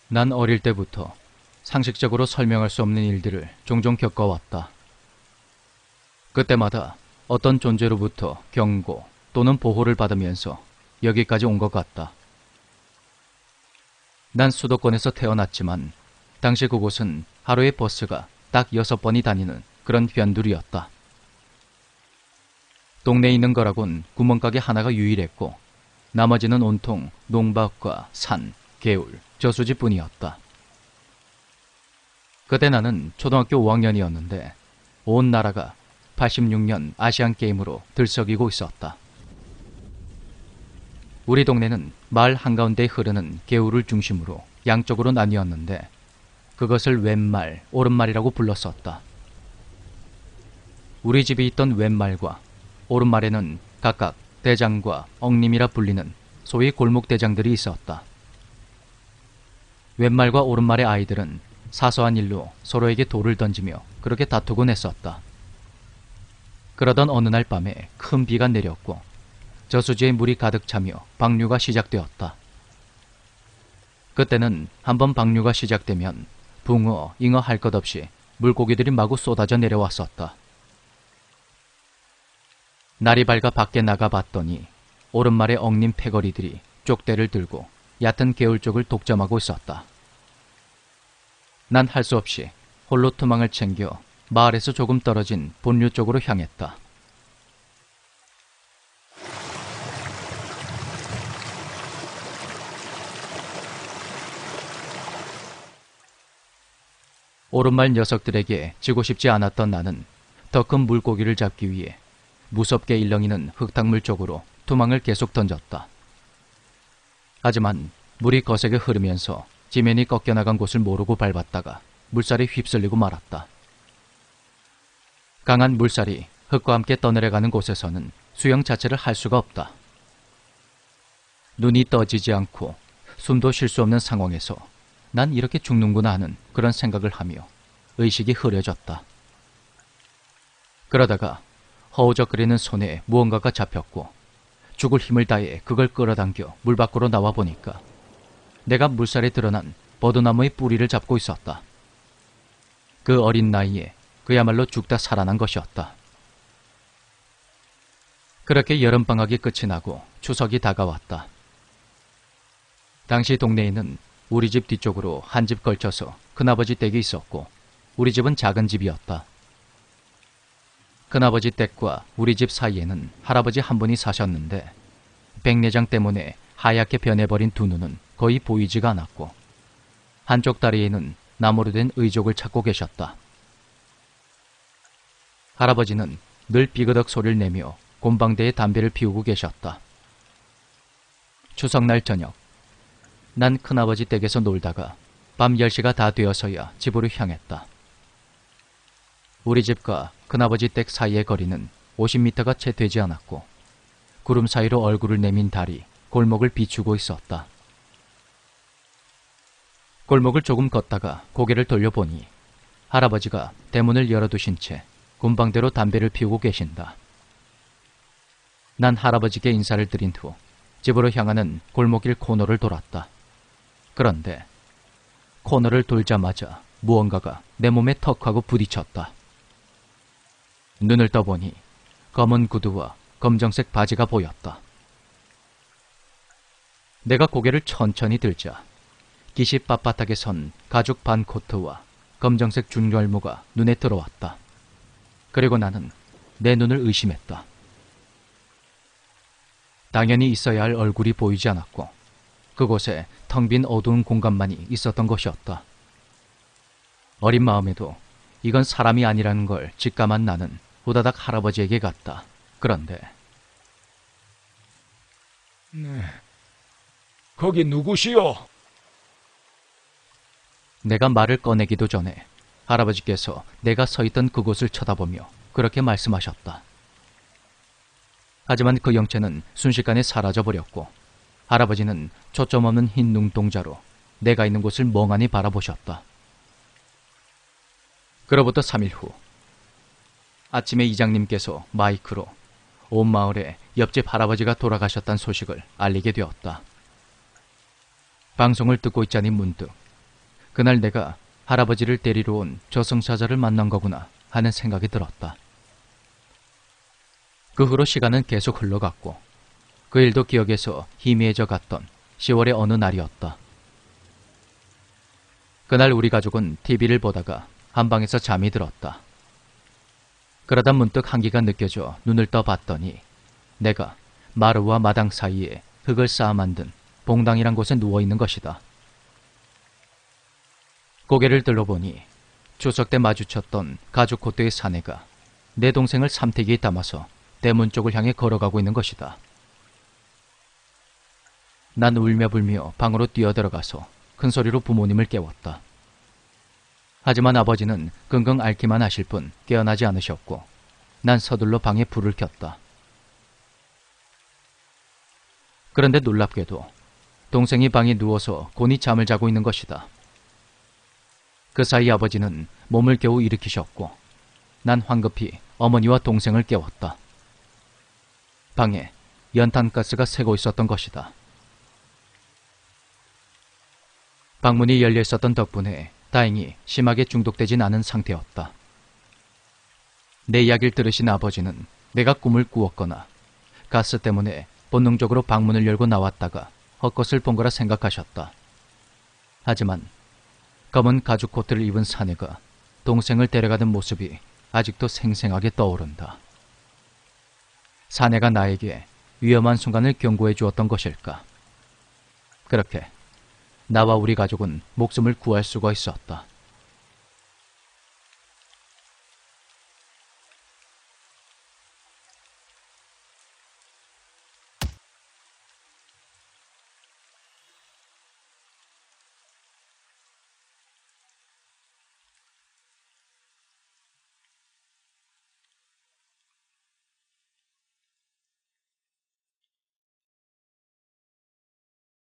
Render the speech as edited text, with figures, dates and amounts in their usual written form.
난 어릴 때부터 상식적으로 설명할 수 없는 일들을 종종 겪어왔다. 그때마다 어떤 존재로부터 경고 또는 보호를 받으면서 여기까지 온 것 같다. 난 수도권에서 태어났지만 당시 그곳은 하루에 버스가 딱 6번이 다니는 그런 변두리였다. 동네에 있는 거라곤 구멍가게 하나가 유일했고 나머지는 온통 농밭과 산, 개울, 저수지뿐이었다. 그때 나는 초등학교 5학년이었는데 온 나라가 86년 아시안게임으로 들썩이고 있었다. 우리 동네는 마을 한가운데에 흐르는 개울을 중심으로 양쪽으로 나뉘었는데 그것을 왼말, 오른말이라고 불렀었다. 우리 집이 있던 왼말과 오른말에는 각각 대장과 엉림이라 불리는 소위 골목대장들이 있었다. 왼말과 오른말의 아이들은 사소한 일로 서로에게 돌을 던지며 그렇게 다투곤 했었다. 그러던 어느 날 밤에 큰 비가 내렸고 저수지에 물이 가득 차며 방류가 시작되었다. 그때는 한번 방류가 시작되면 붕어, 잉어 할 것 없이 물고기들이 마구 쏟아져 내려왔었다. 날이 밝아 밖에 나가봤더니 오른말의 엉림 패거리들이 쪽대를 들고 얕은 개울 쪽을 독점하고 있었다. 난 할 수 없이 홀로 투망을 챙겨 마을에서 조금 떨어진 본류 쪽으로 향했다. 오른말 녀석들에게 지고 싶지 않았던 나는 더 큰 물고기를 잡기 위해 무섭게 일렁이는 흙탕물 쪽으로 투망을 계속 던졌다. 하지만 물이 거세게 흐르면서 지면이 꺾여나간 곳을 모르고 밟았다가 물살이 휩쓸리고 말았다. 강한 물살이 흙과 함께 떠내려가는 곳에서는 수영 자체를 할 수가 없다. 눈이 떠지지 않고 숨도 쉴 수 없는 상황에서 난 이렇게 죽는구나 하는 그런 생각을 하며 의식이 흐려졌다. 그러다가 허우적거리는 손에 무언가가 잡혔고 죽을 힘을 다해 그걸 끌어당겨 물 밖으로 나와 보니까 내가 물살에 드러난 버드나무의 뿌리를 잡고 있었다. 그 어린 나이에 그야말로 죽다 살아난 것이었다. 그렇게 여름방학이 끝이 나고 추석이 다가왔다. 당시 동네에는 우리 집 뒤쪽으로 한 집 걸쳐서 큰아버지 댁이 있었고 우리 집은 작은 집이었다. 큰아버지 댁과 우리 집 사이에는 할아버지 한 분이 사셨는데 백내장 때문에 하얗게 변해버린 두 눈은 거의 보이지가 않았고 한쪽 다리에는 나무로 된 의족을 찾고 계셨다. 할아버지는 늘 비그덕 소리를 내며 곰방대에 담배를 피우고 계셨다. 추석날 저녁, 난 큰아버지 댁에서 놀다가 밤 10시가 다 되어서야 집으로 향했다. 우리 집과 큰아버지 댁 사이의 거리는 50m가 채 되지 않았고 구름 사이로 얼굴을 내민 달이 골목을 비추고 있었다. 골목을 조금 걷다가 고개를 돌려보니 할아버지가 대문을 열어두신 채 곰방대로 담배를 피우고 계신다. 난 할아버지께 인사를 드린 후 집으로 향하는 골목길 코너를 돌았다. 그런데 코너를 돌자마자 무언가가 내 몸에 턱하고 부딪혔다. 눈을 떠보니 검은 구두와 검정색 바지가 보였다. 내가 고개를 천천히 들자 기시 빳빳하게 선 가죽 반 코트와 검정색 중절모가 눈에 들어왔다. 그리고 나는 내 눈을 의심했다. 당연히 있어야 할 얼굴이 보이지 않았고 그곳에 텅 빈 어두운 공간만이 있었던 것이었다. 어린 마음에도 이건 사람이 아니라는 걸 직감한 나는 후다닥 할아버지에게 갔다. 그런데 네, 거기 누구시오? 내가 말을 꺼내기도 전에 할아버지께서 내가 서 있던 그곳을 쳐다보며 그렇게 말씀하셨다. 하지만 그 영체는 순식간에 사라져버렸고 할아버지는 초점 없는 흰 눈동자로 내가 있는 곳을 멍하니 바라보셨다. 그로부터 3일 후 아침에 이장님께서 마이크로 온 마을에 옆집 할아버지가 돌아가셨다는 소식을 알리게 되었다. 방송을 듣고 있자니 문득 그날 내가 할아버지를 데리러 온 저승사자를 만난 거구나 하는 생각이 들었다. 그 후로 시간은 계속 흘러갔고 그 일도 기억에서 희미해져 갔던 10월의 어느 날이었다. 그날 우리 가족은 TV를 보다가 한방에서 잠이 들었다. 그러다 문득 한기가 느껴져 눈을 떠봤더니 내가 마루와 마당 사이에 흙을 쌓아 만든 봉당이란 곳에 누워있는 것이다. 고개를 들어보니 추석 때 마주쳤던 가죽 코트의 사내가 내 동생을 삼태기에 담아서 대문 쪽을 향해 걸어가고 있는 것이다. 난 울며불며 방으로 뛰어들어가서 큰 소리로 부모님을 깨웠다. 하지만 아버지는 긍긍 앓기만 하실 뿐 깨어나지 않으셨고 난 서둘러 방에 불을 켰다. 그런데 놀랍게도 동생이 방에 누워서 곤히 잠을 자고 있는 것이다. 그 사이 아버지는 몸을 겨우 일으키셨고 난 황급히 어머니와 동생을 깨웠다. 방에 연탄가스가 새고 있었던 것이다. 방문이 열려 있었던 덕분에 다행히 심하게 중독되진 않은 상태였다. 내 이야기를 들으신 아버지는 내가 꿈을 꾸었거나 가스 때문에 본능적으로 방문을 열고 나왔다가 헛것을 본 거라 생각하셨다. 하지만 검은 가죽 코트를 입은 사내가 동생을 데려가던 모습이 아직도 생생하게 떠오른다. 사내가 나에게 위험한 순간을 경고해 주었던 것일까? 그렇게 나와 우리 가족은 목숨을 구할 수가 있었다.